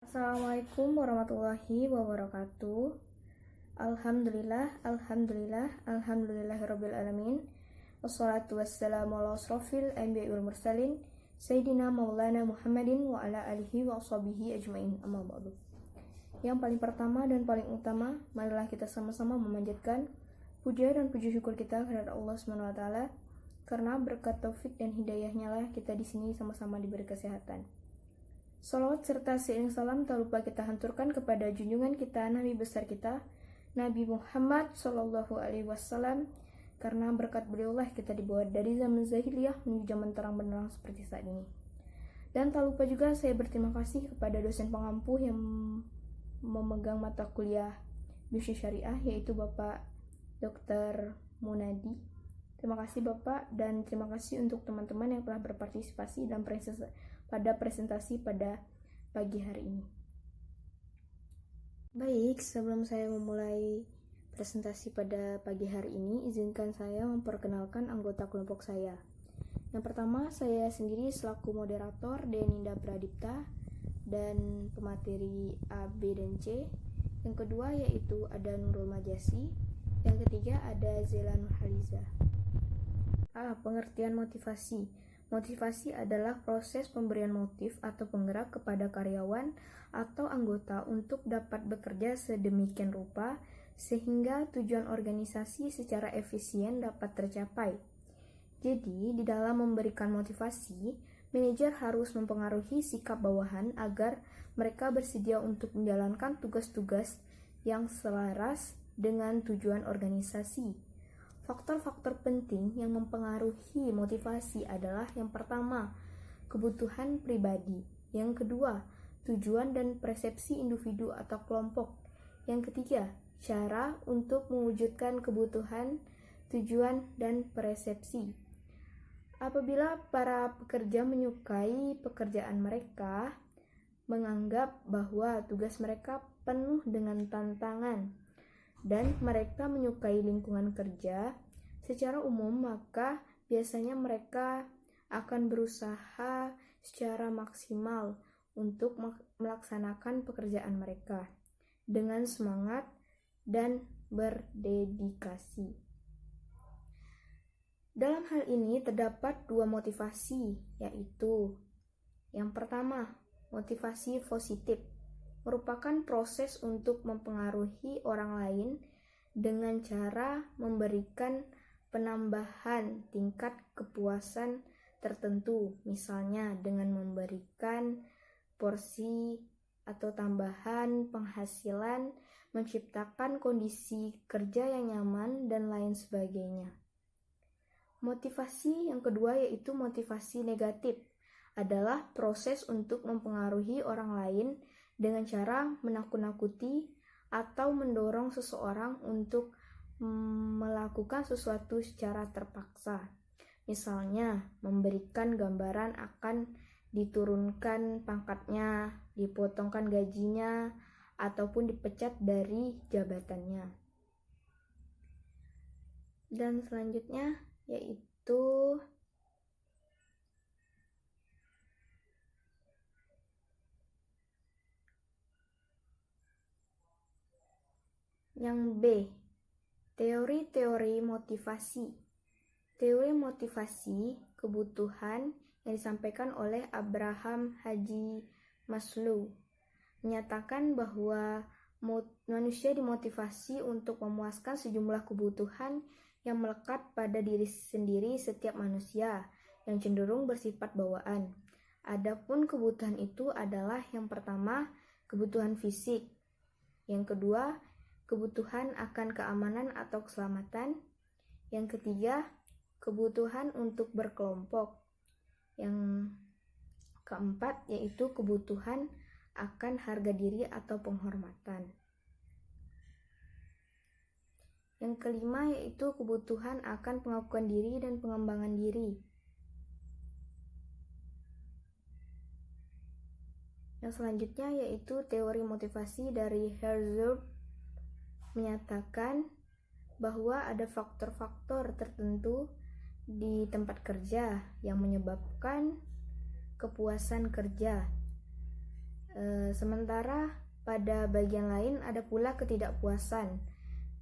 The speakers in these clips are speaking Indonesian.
Assalamualaikum warahmatullahi wabarakatuh. Alhamdulillahirabbil alamin. Wassalatu wassalamu ala asrofil anbiya'i wal mursalin Sayyidina Maulana Muhammadin wa ala alihi wa ashabihi ajmain. Amma ba'du. Yang paling pertama dan paling utama, marilah kita sama-sama memanjatkan puja dan puji syukur kita kepada Allah Subhanahu wa taala, karena berkat taufik dan hidayahnya lah kita di sini sama-sama diberi kesehatan. Salawat serta seiring salam tak lupa kita hanturkan kepada junjungan kita, Nabi besar kita, Nabi Muhammad Sallallahu Alaihi Wasallam, karena berkat beliaulah kita dibawa dari zaman zahiliyah menuju zaman terang benderang seperti saat ini. Dan tak lupa juga saya berterima kasih kepada dosen pengampu yang memegang mata kuliah Bisnis Syariah, yaitu Bapak Dr. Munadi. Terima kasih Bapak, dan terima kasih untuk teman-teman yang telah berpartisipasi dalam presentasi pada pagi hari ini. Baik, sebelum saya memulai presentasi pada pagi hari ini, izinkan saya memperkenalkan anggota kelompok saya. Yang pertama, saya sendiri selaku moderator Deninda Pradipta dan pemateri A, B, dan C. Yang kedua yaitu ada Nurul Majasi. Yang ketiga ada Zela Nurhaliza. Pengertian motivasi. Motivasi adalah proses pemberian motif atau penggerak kepada karyawan atau anggota untuk dapat bekerja sedemikian rupa sehingga tujuan organisasi secara efisien dapat tercapai. Jadi, di dalam memberikan motivasi, manajer harus mempengaruhi sikap bawahan agar mereka bersedia untuk menjalankan tugas-tugas yang selaras dengan tujuan organisasi. Faktor-faktor penting yang mempengaruhi motivasi adalah yang pertama, kebutuhan pribadi. Yang kedua, tujuan dan persepsi individu atau kelompok. Yang ketiga, cara untuk mewujudkan kebutuhan, tujuan, dan persepsi. Apabila para pekerja menyukai pekerjaan mereka, menganggap bahwa tugas mereka penuh dengan tantangan, dan mereka menyukai lingkungan kerja secara umum, maka biasanya mereka akan berusaha secara maksimal untuk melaksanakan pekerjaan mereka dengan semangat dan berdedikasi. Dalam hal ini terdapat dua motivasi, yaitu yang pertama, motivasi positif, merupakan proses untuk mempengaruhi orang lain dengan cara memberikan penambahan tingkat kepuasan tertentu, misalnya dengan memberikan porsi atau tambahan penghasilan, menciptakan kondisi kerja yang nyaman, dan lain sebagainya. Motivasi yang kedua yaitu motivasi negatif, adalah proses untuk mempengaruhi orang lain dengan cara menakut-nakuti atau mendorong seseorang untuk melakukan sesuatu secara terpaksa. Misalnya, memberikan gambaran akan diturunkan pangkatnya, dipotongkan gajinya, ataupun dipecat dari jabatannya. Dan selanjutnya yaitu yang B, teori-teori motivasi. Teori motivasi kebutuhan yang disampaikan oleh Abraham Haji Maslow menyatakan bahwa manusia dimotivasi untuk memuaskan sejumlah kebutuhan yang melekat pada diri sendiri setiap manusia yang cenderung bersifat bawaan. Adapun kebutuhan itu adalah yang pertama, kebutuhan fisik. Yang kedua, kebutuhan akan keamanan atau keselamatan. Yang ketiga, kebutuhan untuk berkelompok. Yang keempat yaitu kebutuhan akan harga diri atau penghormatan. Yang kelima yaitu kebutuhan akan pengakuan diri dan pengembangan diri. Yang selanjutnya yaitu teori motivasi dari Herzog menyatakan bahwa ada faktor-faktor tertentu di tempat kerja yang menyebabkan kepuasan kerja. Sementara pada bagian lain ada pula ketidakpuasan.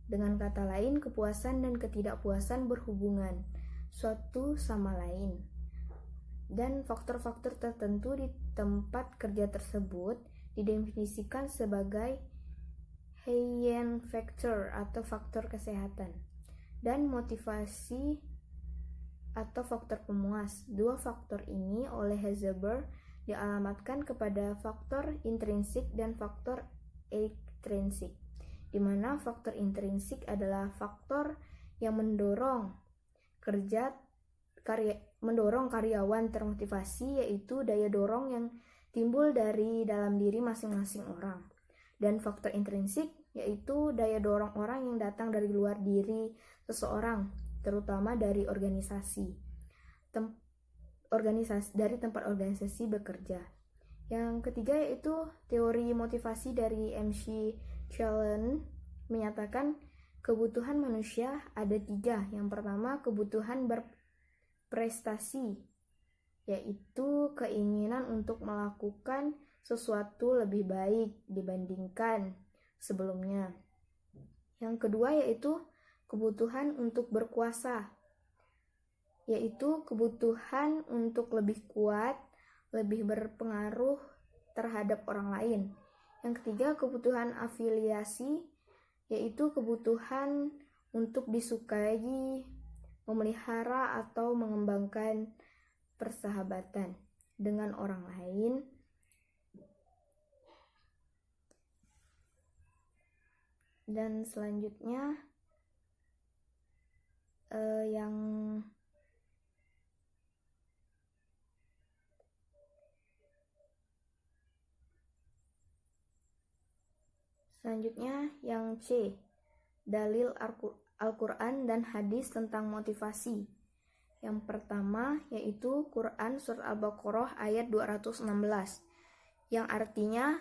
Dengan kata lain, kepuasan dan ketidakpuasan berhubungan suatu sama lain. Dan faktor-faktor tertentu di tempat kerja tersebut didefinisikan sebagai hygiene factor atau faktor kesehatan, dan motivasi atau faktor pemuas. Dua faktor ini oleh Heisenberg dialamatkan kepada faktor intrinsik dan faktor ekstrinsik, di mana faktor intrinsik adalah faktor yang mendorong karyawan termotivasi, yaitu daya dorong yang timbul dari dalam diri masing-masing orang. Dan faktor intrinsik yaitu daya dorong orang yang datang dari luar diri seseorang, terutama dari dari tempat organisasi bekerja. Yang ketiga yaitu teori motivasi dari M.C. Challen menyatakan kebutuhan manusia ada 3. Yang pertama, kebutuhan berprestasi, yaitu keinginan untuk melakukan sesuatu lebih baik dibandingkan sebelumnya. Yang kedua yaitu kebutuhan untuk berkuasa, yaitu kebutuhan untuk lebih kuat, lebih berpengaruh terhadap orang lain. Yang ketiga, kebutuhan afiliasi, yaitu kebutuhan untuk disukai, memelihara atau mengembangkan persahabatan dengan orang lain. Dan selanjutnya yang C, dalil Al-Quran dan hadis tentang motivasi. Yang pertama yaitu Quran Surat Al-Baqarah ayat 216, yang artinya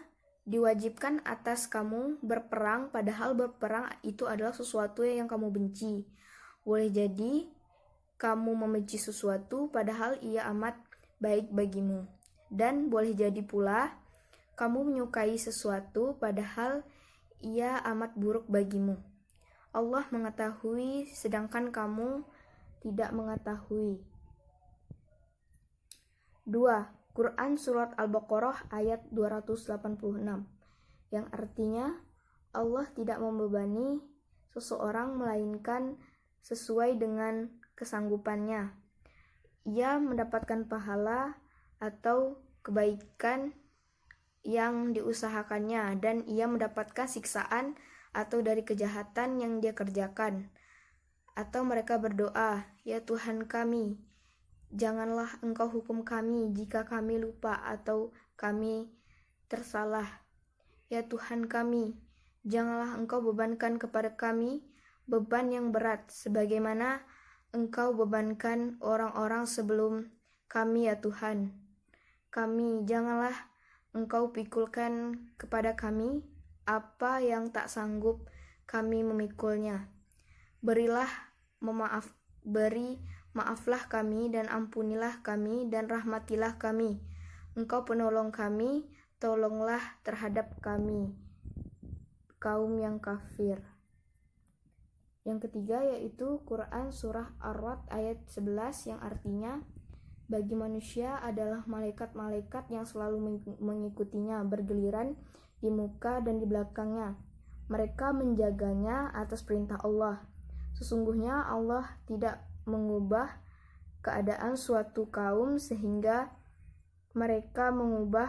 diwajibkan atas kamu berperang, padahal berperang itu adalah sesuatu yang kamu benci. Boleh jadi kamu membenci sesuatu padahal ia amat baik bagimu. Dan boleh jadi pula kamu menyukai sesuatu padahal ia amat buruk bagimu. Allah mengetahui sedangkan kamu tidak mengetahui. 2. Quran Surat Al-Baqarah ayat 286, yang artinya Allah tidak membebani seseorang melainkan sesuai dengan kesanggupannya. Ia mendapatkan pahala atau kebaikan yang diusahakannya, dan ia mendapatkan siksaan atau dari kejahatan yang dia kerjakan. Atau mereka berdoa, ya Tuhan kami, janganlah Engkau hukum kami jika kami lupa atau kami tersalah. Ya Tuhan kami, janganlah Engkau bebankan kepada kami beban yang berat sebagaimana Engkau bebankan orang-orang sebelum kami, ya Tuhan kami, janganlah Engkau pikulkan kepada kami apa yang tak sanggup kami memikulnya. Maaflah kami dan ampunilah kami dan rahmatilah kami. Engkau penolong kami, tolonglah terhadap kami, kaum yang kafir. Yang ketiga yaitu Quran Surah Ar-Ra'd ayat 11, yang artinya bagi manusia adalah malaikat-malaikat yang selalu mengikutinya bergiliran di muka dan di belakangnya. Mereka menjaganya atas perintah Allah. Sesungguhnya Allah tidak mengubah keadaan suatu kaum sehingga mereka mengubah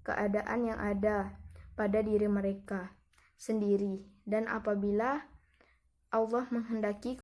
keadaan yang ada pada diri mereka sendiri. Dan apabila Allah menghendaki